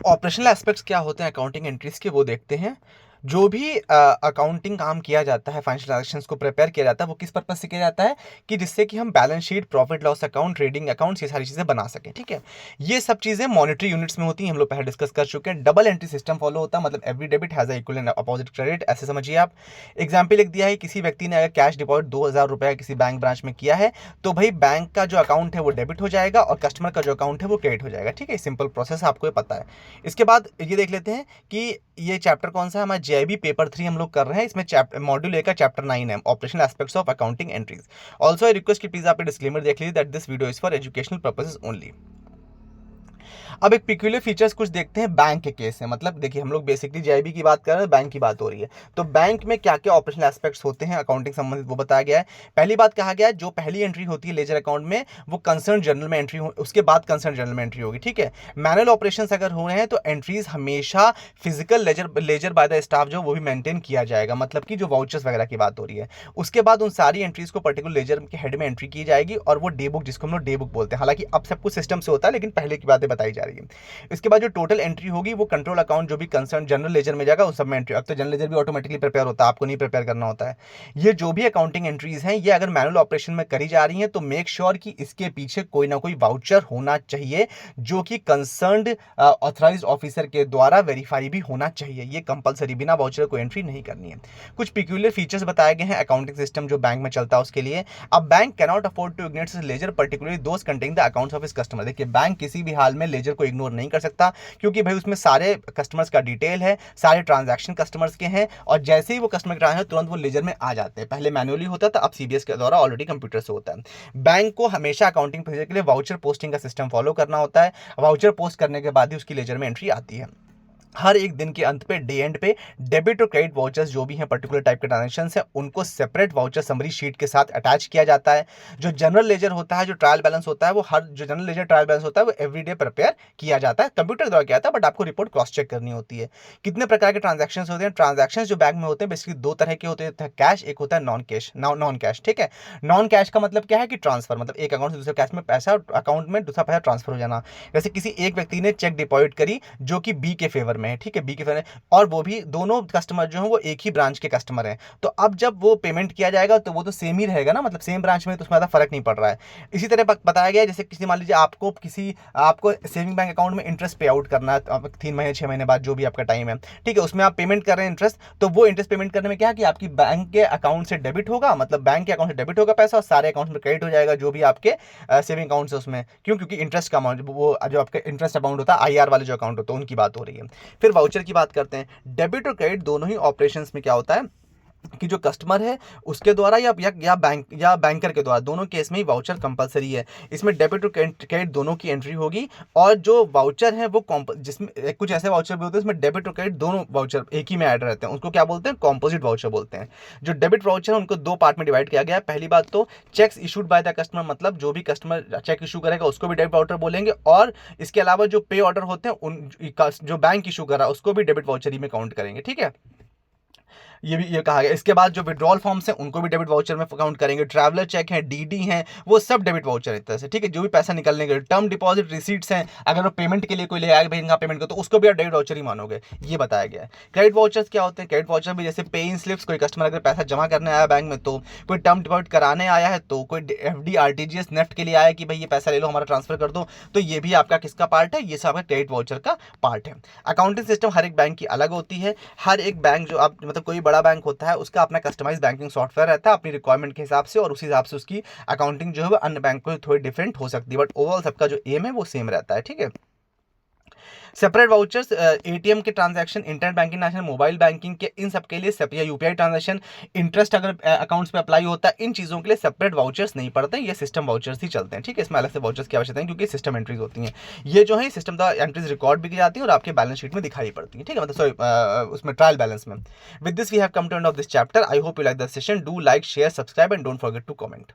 Operational aspects क्या होते हैं अकाउंटिंग एंट्रीज के, वो देखते हैं। जो भी अकाउंटिंग काम किया जाता है, फाइनेंशियल ट्रांजैक्शंस को प्रिपेयर किया जाता है, वो किस पर्पज से किया जाता है कि जिससे कि हम balance sheet, profit loss account, trading accounts, ये सारी चीजें बना सकें। ठीक है, ये सब चीजें मॉनेटरी यूनिट्स में होती हैं, हम लोग पहले डिस्कस कर चुके हैं। डबल एंट्री सिस्टम फॉलो होता है, मतलब every debit has equal and opposite credit, ऐसे समझिए आप। एग्जाम्पल लिख दिया है, किसी व्यक्ति ने अगर कैश डिपॉजिट 2,000 रुपये किसी बैंक ब्रांच में किया है, तो भाई बैंक का जो अकाउंट है वो डेबिट हो जाएगा और कस्टमर का जो अकाउंट है वो क्रेडिट हो जाएगा। ठीक है, सिंपल प्रोसेस आपको ये पता है। इसके बाद ये देख लेते हैं कि ये चैप्टर कौन सा है, हमारा जेआईबी पेपर 3 हम लोग कर रहे हैं। इसमें चैप्टर मॉड्यूल ए का चैप्टर 9 है, operational aspects of accounting entries. Also I request कि प्लीज आप डिस्क्लेमर देख लीजिए that this video is for educational purposes only. अब एक पिक्यूलियर फीचर्स कुछ देखते हैं बैंक के केस में। मतलब देखिए, हम लोग बेसिकली जेआईबी की बात कर रहे हैं, बैंक की बात हो रही है, तो बैंक में क्या क्या ऑपरेशनल एस्पेक्ट्स होते हैं अकाउंटिंग संबंधित, वो बताया गया है। पहली बात कहा गया है, जो पहली एंट्री होती है लेजर अकाउंट में, वो कंसर्न जर्नल में एंट्री हो, उसके बाद कंसर्न जर्नल में एंट्री होगी। ठीक है, मैनुअल ऑपरेशंस अगर हो रहे हैं तो एंट्रीज हमेशा physical ledger by the staff जो वो भी मेंटेन किया जाएगा, मतलब कि जो वाउचर्स वगैरह की बात हो रही है। उसके बाद उन सारी एंट्रीज को पर्टिकुलर लेजर के हेड में एंट्री की जाएगी, और वो डे बुक, जिसको हम लोग डे बुक बोलते हैं, हालांकि अब सब कुछ सिस्टम से होता है, लेकिन पहले की बातें बताई जा रही है। इसके बाद जो टोटल एंट्री होगी वो कंट्रोल अकाउंट जो भी कंसर्न जनरल लेजर में जाएगा, उस सब में एंट्री। अब तो जनरल लेजर भी ऑटोमेटिकली प्रिपेयर होता है, आपको नहीं प्रिपेयर करना होता है। ये जो भी अकाउंटिंग एंट्रीज हैं, ये अगर मैनुअल ऑपरेशन में करी जा रही हैं तो मेक श्योर कि इसके पीछे कोई ना कोई वाउचर होना चाहिए, जो कि कंसर्न्ड ऑथराइज्ड ऑफिसर के द्वारा वेरीफाई भी होना चाहिए। ये कंपलसरी, बिना वाउचर को एंट्री नहीं करनी है। कुछ पिक्यूलियर फीचर्स बताए गए हैं अकाउंटिंग सिस्टम जो बैंक में चलता है उसके लिए। अब bank cannot afford to ignore ledger, particularly those containing the accounts of his customer. देखिए, बैंक किसी भी हाल में लेजर को इग्नोर नहीं कर सकता, क्योंकि भाई उसमें सारे कस्टमर्स का डिटेल है, सारे ट्रांजैक्शन कस्टमर्स के हैं, और जैसे ही वो कस्टमर के ट्रांजैक्शन तुरंत वो लेजर में आ जाते हैं। पहले मैन्युअली होता था, अब सीबीएस के द्वारा ऑलरेडी कंप्यूटर से होता है। बैंक को हमेशा अकाउंटिंग प्रोसीजर के लिए वाउचर पोस्टिंग का सिस्टम फॉलो करना होता है। वाउचर पोस्ट करने के बाद ही उसकी लेजर में एंट्री आती है। हर एक दिन के अंत पे, डे एंड पे, डेबिट और क्रेडिट वाउचर्स जो भी हैं पर्टिकुलर टाइप के ट्रांजैक्शन है, उनको सेपरेट वाउचर समरी शीट के साथ अटैच किया जाता है। जो जनरल लेजर होता है, जो ट्रायल बैलेंस होता है, वो हर जो जनरल लेजर ट्रायल बैलेंस होता है वो एवरीडे प्रिपेयर किया जाता है, कंप्यूटर द्वारा किया जाता है, बट आपको रिपोर्ट क्रॉस चेक करनी होती है। कितने प्रकार के ट्रांजैक्शन होते हैं? ट्रांजैक्शन जो बैंक में होते हैं बेसिकली दो तरह के होते हैं, कैश, एक होता है नॉन कैश। नॉन कैश, ठीक है, नॉन कैश का मतलब क्या है कि ट्रांसफर, मतलब एक अकाउंट से दूसरे कैश में पैसा, अकाउंट में दूसरा पैसा ट्रांसफर हो जाना। जैसे किसी एक व्यक्ति ने चेक डिपॉजिट करी जो कि बी के फेवर में है, ठीक है, बी के फेवर, और वो भी दोनों कस्टमर जो हैं वो एक ही ब्रांच के कस्टमर हैं, तो अब जब वो पेमेंट किया जाएगा तो वो तो सेम ही रहेगा ना, मतलब सेम ब्रांच में, तो उसमें ज़्यादा फर्क नहीं पड़ रहा है। इसी तरह बताया गया है, जैसे किसी, मान लीजिए आपको सेविंग बैंक अकाउंट में इंटरेस्ट पे आउट करना है 3 महीने 6 महीने बाद, जो भी आपका टाइम है, ठीक है, उसमें आप पेमेंट कर रहे हैं इंटरेस्ट, तो वो इंटरेस्ट पेमेंट करने में क्या है कि आपकी बैंक के अकाउंट से डेबिट होगा, मतलब बैंक के अकाउंट से डेबिट होगा पैसा, और सारे अकाउंट में क्रेडिट हो जाएगा जो भी आपके सेविंग अकाउंट है उसमें। क्यों? क्योंकि इंटरेस्ट का अमाउंट, वो जो आपका इंटरेस्ट अमाउंट होता है, आईआर वाले जो अकाउंट होते हैं उनकी बात हो रही है। फिर वाउचर की बात करते हैं। डेबिट और क्रेडिट दोनों ही ऑपरेशंस में क्या होता है कि जो कस्टमर है उसके द्वारा या बैंकर के द्वारा, दोनों केस में ही वाउचर कंपलसरी है। इसमें डेबिट और क्रेडिट दोनों की एंट्री होगी, और जो वाउचर है वो जिसमें कुछ ऐसे वाउचर भी होते हैं इसमें डेबिट और क्रेडिट दोनों वाउचर एक ही में ऐड रहते हैं, उसको क्या बोलते हैं? कॉम्पोजिट वाउचर बोलते हैं। जो डेबिट वाउचर है उनको दो पार्ट में डिवाइड किया गया है। पहली बात तो cheques issued by the customer, मतलब जो भी कस्टमर चेक इशू करेगा उसको भी डेबिट वाउचर बोलेंगे, और इसके अलावा जो पे ऑर्डर होते हैं उन जो बैंक इशू कर रहा है उसको भी डेबिट वाउचर ही में काउंट करेंगे। ठीक है, ये कहा गया। इसके बाद जो विड्रॉल फॉर्म्स हैं उनको भी डेबिट वाउचर में काउंट करेंगे। ट्रैवलर चेक है, डीडी हैं, वो सब डेबिट वाउचर है एक तरह से, ठीक है, जो भी पैसा निकलने के। टर्म डिपॉजिट रिसीट्स हैं, अगर वो पेमेंट के लिए कोई ले आएगा, भाई इनका पेमेंट को, तो उसको भी आप डेबिट वाउचर ही मानोगे, ये बताया गया है। क्रेडिट वाउचर्स क्या होते हैं? क्रेडिट वाउचर भी जैसे पे इन स्लिप्स, कोई कस्टमर अगर पैसा जमा करने आया बैंक में, तो कोई टर्म डिपॉजिट कराने आया है, तो कोई एफडी आरटीजीएस नेफ्ट के लिए आया कि भाई ये पैसा ले लो, हमारा ट्रांसफर कर दो, तो ये भी आपका किसका पार्ट है? ये सब आपका क्रेडिट वाउचर का पार्ट है। अकाउंटिंग सिस्टम हर एक बैंक की अलग होती है। हर एक बैंक जो आप, मतलब कोई बड़ा बैंक होता है उसका अपना कस्टमाइज बैंकिंग सॉफ्टवेयर रहता है अपनी रिक्वायरमेंट के हिसाब से, और उसी हिसाब से उसकी अकाउंटिंग जो है वो अन्य बैंकों से थोड़ी डिफरेंट हो सकती है, बट ओवरऑल सबका जो एम है वो सेम रहता है। ठीक है, सेपरेट वाउचर्स, एटीएम के transaction, internet banking transaction, mobile banking के, इन सब के लिए या यूपीआई ट्रांजैक्शन, इंटरेस्ट अगर अकाउंट्स पे अप्लाई होता है, इन चीज़ों के लिए सेपरेट वाउचर्स नहीं पड़ते हैं, ये सिस्टम वाउचर्स ही चलते हैं। ठीक है, इसमें अलग से वाउचर्स की आवश्यकता है क्योंकि सिस्टम एंट्रीज होती हैं। ये जो है सिस्टम द एंट्रीज रिकॉर्ड भी की जाती है और आपके बैलेंस शीट में दिखाई पड़ती है। ठीक है, मतलब सॉरी उसमें ट्रायल बैलेंस में। With this we have come to end of this chapter. I hope you like the session. Do like, share, subscribe and don't forget to comment.